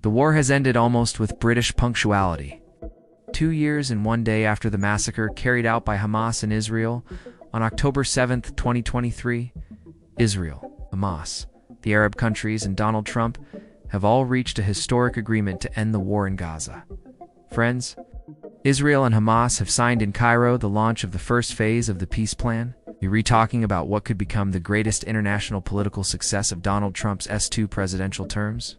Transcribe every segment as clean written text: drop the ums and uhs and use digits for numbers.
The war has ended almost with British punctuality. 2 years and 1 day after the massacre carried out by Hamas in Israel on October 7, 2023, Israel, Hamas, the Arab countries, and Donald Trump have all reached a historic agreement to end the war in Gaza. Friends, Israel and Hamas have signed in Cairo the launch of the first phase of the peace plan. We're talking about what could become the greatest international political success of Donald Trump's S2 presidential terms.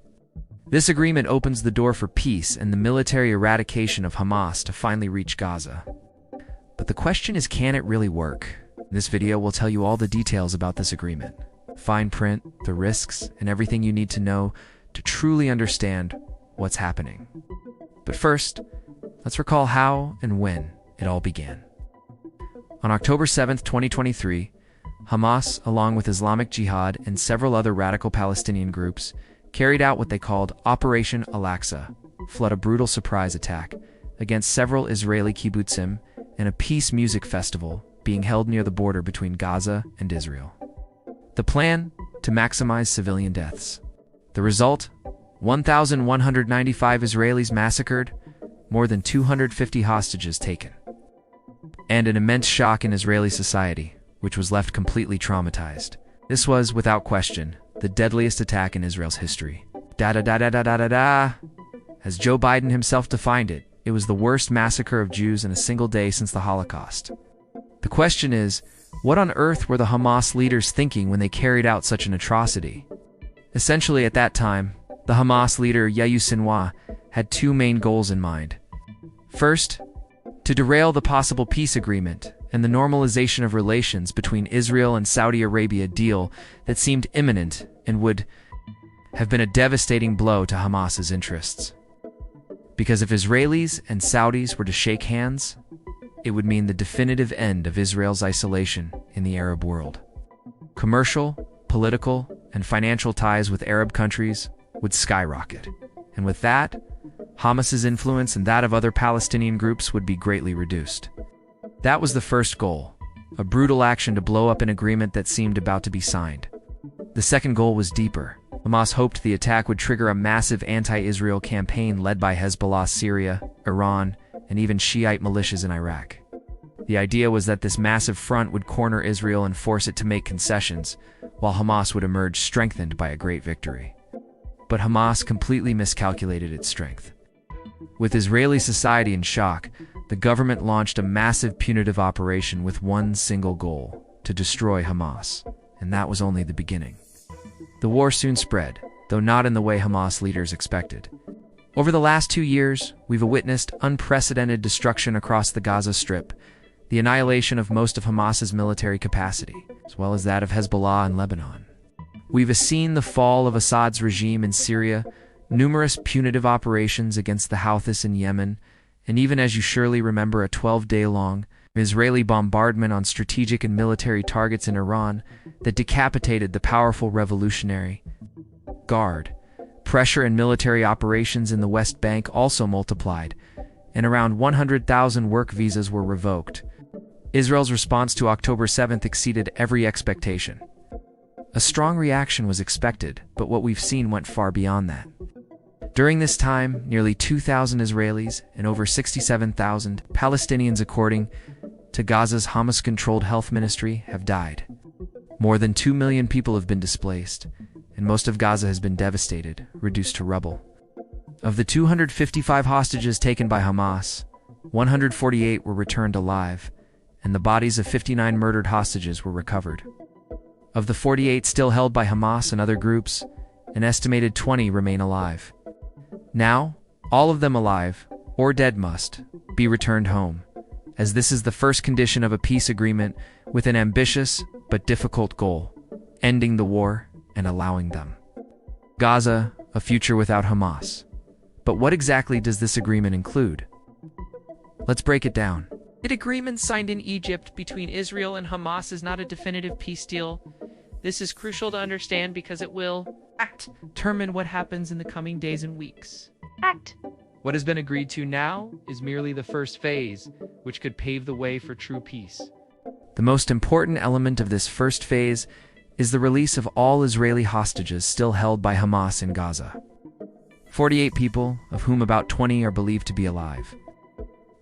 This agreement opens the door for peace and the military eradication of Hamas to finally reach Gaza. But the question is, can it really work? In this video, we'll tell you all the details about this agreement. Fine print, the risks, and everything you need to know to truly understand what's happening. But first, let's recall how and when it all began. On October 7, 2023, Hamas, along with Islamic Jihad and several other radical Palestinian groups, carried out what they called Operation Al-Aqsa, a brutal surprise attack against several Israeli kibbutzim and a peace music festival being held near the border between Gaza and Israel. The plan? To maximize civilian deaths. The result? 1,195 Israelis massacred, more than 250 hostages taken. And an immense shock in Israeli society, which was left completely traumatized. This was, without question, the deadliest attack in Israel's history. As Joe Biden himself defined it, it was the worst massacre of Jews in a single day since the Holocaust. The question is, what on earth were the Hamas leaders thinking when they carried out such an atrocity? Essentially, at that time, the Hamas leader Yahya Sinwar had two main goals in mind. First, to derail the possible peace agreement and the normalization of relations between Israel and Saudi Arabia deal that seemed imminent and would have been a devastating blow to Hamas's interests. Because if Israelis and Saudis were to shake hands, it would mean the definitive end of Israel's isolation in the Arab world. Commercial, political, and financial ties with Arab countries would skyrocket, and with that, Hamas's influence and that of other Palestinian groups would be greatly reduced. That was the first goal, a brutal action to blow up an agreement that seemed about to be signed. The second goal was deeper. Hamas hoped the attack would trigger a massive anti-Israel campaign led by Hezbollah, Syria, Iran, and even Shiite militias in Iraq. The idea was that this massive front would corner Israel and force it to make concessions, while Hamas would emerge strengthened by a great victory. But Hamas completely miscalculated its strength. With Israeli society in shock, the government launched a massive punitive operation with one single goal: to destroy Hamas. And that was only the beginning. The war soon spread, though not in the way Hamas leaders expected. Over the last 2 years, we've witnessed unprecedented destruction across the Gaza Strip, the annihilation of most of Hamas's military capacity, as well as that of Hezbollah in Lebanon. We've seen the fall of Assad's regime in Syria, numerous punitive operations against the Houthis in Yemen, and even, as you surely remember, a 12-day-long Israeli bombardment on strategic and military targets in Iran that decapitated the powerful Revolutionary Guard. Pressure and military operations in the West Bank also multiplied, and around 100,000 work visas were revoked. Israel's response to October 7th exceeded every expectation. A strong reaction was expected, but what we've seen went far beyond that. During this time, nearly 2,000 Israelis and over 67,000 Palestinians, according to Gaza's Hamas-controlled health ministry, have died. More than 2 million people have been displaced, and most of Gaza has been devastated, reduced to rubble. Of the 255 hostages taken by Hamas, 148 were returned alive, and the bodies of 59 murdered hostages were recovered. Of the 48 still held by Hamas and other groups, an estimated 20 remain alive. Now, all of them alive, or dead, must be returned home, as this is the first condition of a peace agreement with an ambitious but difficult goal: ending the war and allowing them. Gaza, a future without Hamas. But what exactly does this agreement include? Let's break it down. The agreement signed in Egypt between Israel and Hamas is not a definitive peace deal. This is crucial to understand because it will determine what happens in the coming days and weeks. What has been agreed to now is merely the first phase, which could pave the way for true peace. The most important element of this first phase is the release of all Israeli hostages still held by Hamas in Gaza. 48 people, of whom about 20 are believed to be alive.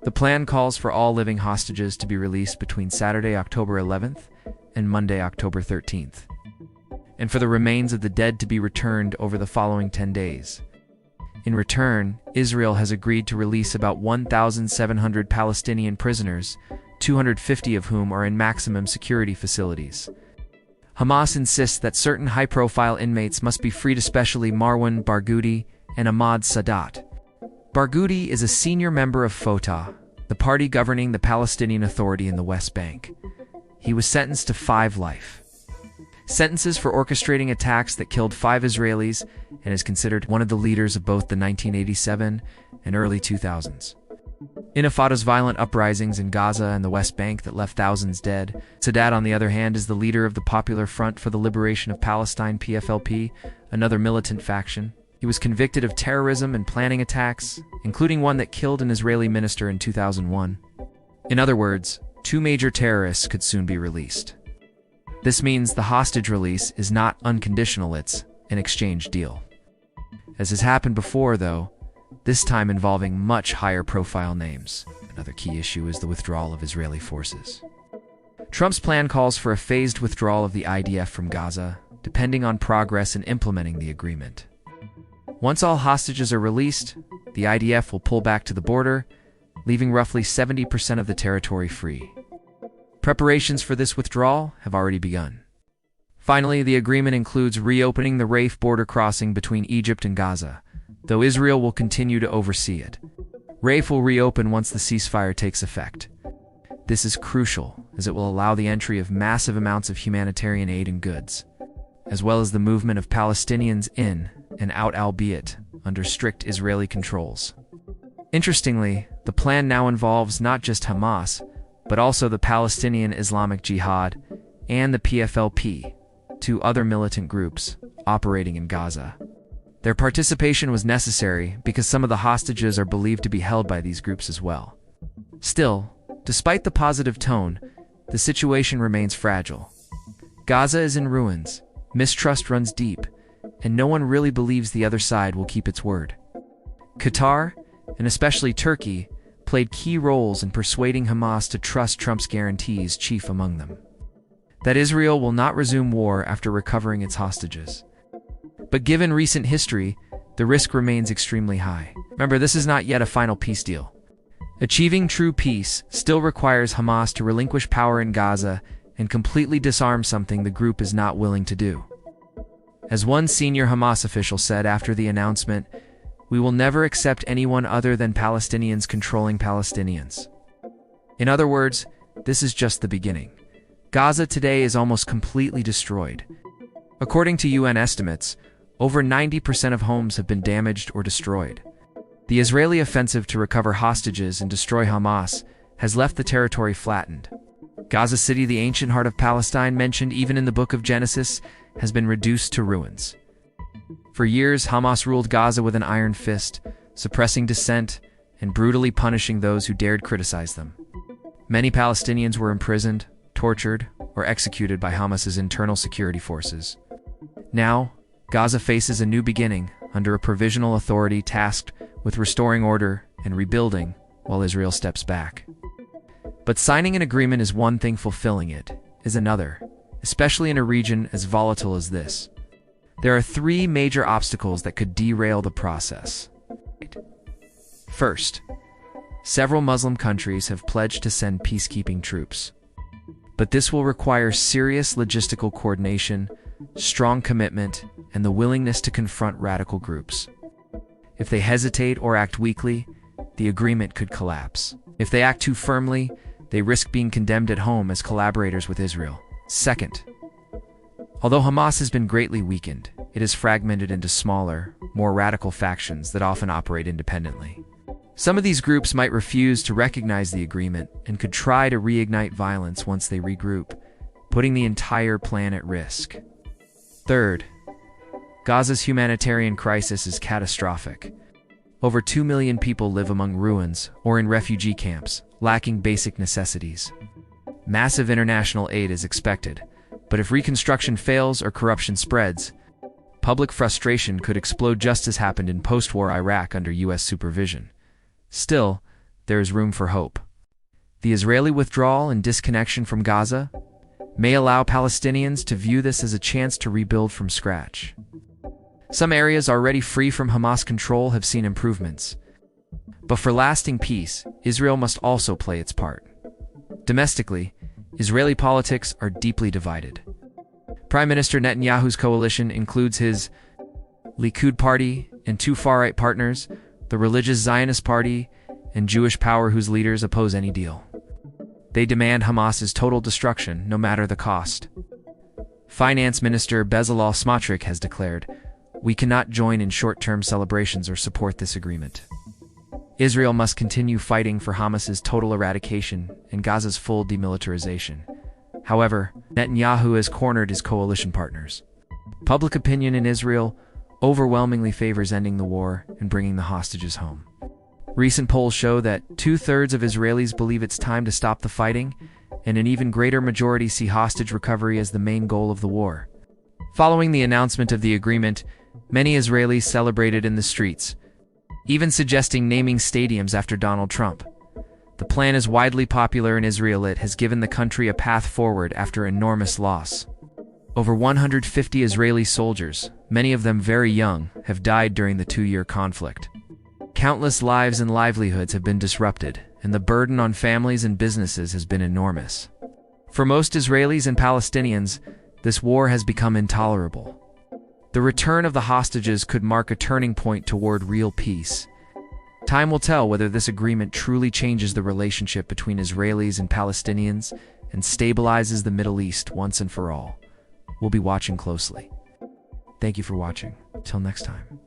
The plan calls for all living hostages to be released between Saturday, October 11th and Monday, October 13th, and for the remains of the dead to be returned over the following 10 days. In return, Israel has agreed to release about 1,700 Palestinian prisoners, 250 of whom are in maximum security facilities. Hamas insists that certain high-profile inmates must be freed, especially Marwan Barghouti and Ahmad Sadat. Barghouti is a senior member of Fatah, the party governing the Palestinian Authority in the West Bank. He was sentenced to 5 life sentences for orchestrating attacks that killed 5 Israelis and is considered one of the leaders of both the 1987 and early 2000s. Intifada's violent uprisings in Gaza and the West Bank that left thousands dead. Sadat, on the other hand, is the leader of the Popular Front for the Liberation of Palestine, PFLP, another militant faction. He was convicted of terrorism and planning attacks, including one that killed an Israeli minister in 2001. In other words, 2 major terrorists could soon be released. This means the hostage release is not unconditional, it's an exchange deal. As has happened before, though, this time involving much higher profile names. Another key issue is the withdrawal of Israeli forces. Trump's plan calls for a phased withdrawal of the IDF from Gaza, depending on progress in implementing the agreement. Once all hostages are released, the IDF will pull back to the border, leaving roughly 70% of the territory free. Preparations for this withdrawal have already begun. Finally, the agreement includes reopening the Rafah border crossing between Egypt and Gaza, though Israel will continue to oversee it. Rafah will reopen once the ceasefire takes effect. This is crucial, as it will allow the entry of massive amounts of humanitarian aid and goods, as well as the movement of Palestinians in and out, albeit under strict Israeli controls. Interestingly, the plan now involves not just Hamas, but also the Palestinian Islamic Jihad and the PFLP, 2 other militant groups operating in Gaza. Their participation was necessary because some of the hostages are believed to be held by these groups as well. Still, despite the positive tone, the situation remains fragile. Gaza is in ruins, mistrust runs deep, and no one really believes the other side will keep its word. Qatar, and especially Turkey, played key roles in persuading Hamas to trust Trump's guarantees, chief among them that Israel will not resume war after recovering its hostages. But given recent history, the risk remains extremely high. Remember, this is not yet a final peace deal. Achieving true peace still requires Hamas to relinquish power in Gaza and completely disarm something the group is not willing to do. As one senior Hamas official said after the announcement, "We will never accept anyone other than Palestinians controlling Palestinians." In other words, this is just the beginning. Gaza today is almost completely destroyed. According to UN estimates, over 90% of homes have been damaged or destroyed. The Israeli offensive to recover hostages and destroy Hamas has left the territory flattened. Gaza City, the ancient heart of Palestine mentioned even in the book of Genesis, has been reduced to ruins. For years, Hamas ruled Gaza with an iron fist, suppressing dissent and brutally punishing those who dared criticize them. Many Palestinians were imprisoned, tortured, or executed by Hamas's internal security forces. Now, Gaza faces a new beginning under a provisional authority tasked with restoring order and rebuilding while Israel steps back. But signing an agreement is one thing, fulfilling it is another, especially in a region as volatile as this. There are 3 major obstacles that could derail the process. First, several Muslim countries have pledged to send peacekeeping troops. But this will require serious logistical coordination, strong commitment, and the willingness to confront radical groups. If they hesitate or act weakly, the agreement could collapse. If they act too firmly, they risk being condemned at home as collaborators with Israel. Second, although Hamas has been greatly weakened, it is fragmented into smaller, more radical factions that often operate independently. Some of these groups might refuse to recognize the agreement and could try to reignite violence once they regroup, putting the entire plan at risk. Third, Gaza's humanitarian crisis is catastrophic. Over 2 million people live among ruins or in refugee camps, lacking basic necessities. Massive international aid is expected, but if reconstruction fails or corruption spreads, Public frustration could explode just as happened in post-war Iraq under U.S. supervision. Still, there is room for hope. The Israeli withdrawal and disconnection from Gaza may allow Palestinians to view this as a chance to rebuild from scratch. Some areas already free from Hamas control have seen improvements. But for lasting peace, Israel must also play its part. Domestically, Israeli politics are deeply divided. Prime Minister Netanyahu's coalition includes his Likud party and two far-right partners, the religious Zionist Party and Jewish Power, whose leaders oppose any deal. They demand Hamas's total destruction, no matter the cost. Finance Minister Bezalel Smotrich has declared, "We cannot join in short-term celebrations or support this agreement." Israel must continue fighting for Hamas's total eradication and Gaza's full demilitarization. However, Netanyahu has cornered his coalition partners. Public opinion in Israel overwhelmingly favors ending the war and bringing the hostages home. Recent polls show that 2/3 of Israelis believe it's time to stop the fighting, and an even greater majority see hostage recovery as the main goal of the war. Following the announcement of the agreement, many Israelis celebrated in the streets, even suggesting naming stadiums after Donald Trump. The plan is widely popular in Israel. It has given the country a path forward after enormous loss. Over 150 Israeli soldiers, many of them very young, have died during the 2-year conflict. Countless lives and livelihoods have been disrupted, and the burden on families and businesses has been enormous. For most Israelis and Palestinians, this war has become intolerable. The return of the hostages could mark a turning point toward real peace. Time will tell whether this agreement truly changes the relationship between Israelis and Palestinians and stabilizes the Middle East once and for all. We'll be watching closely. Thank you for watching. Till next time.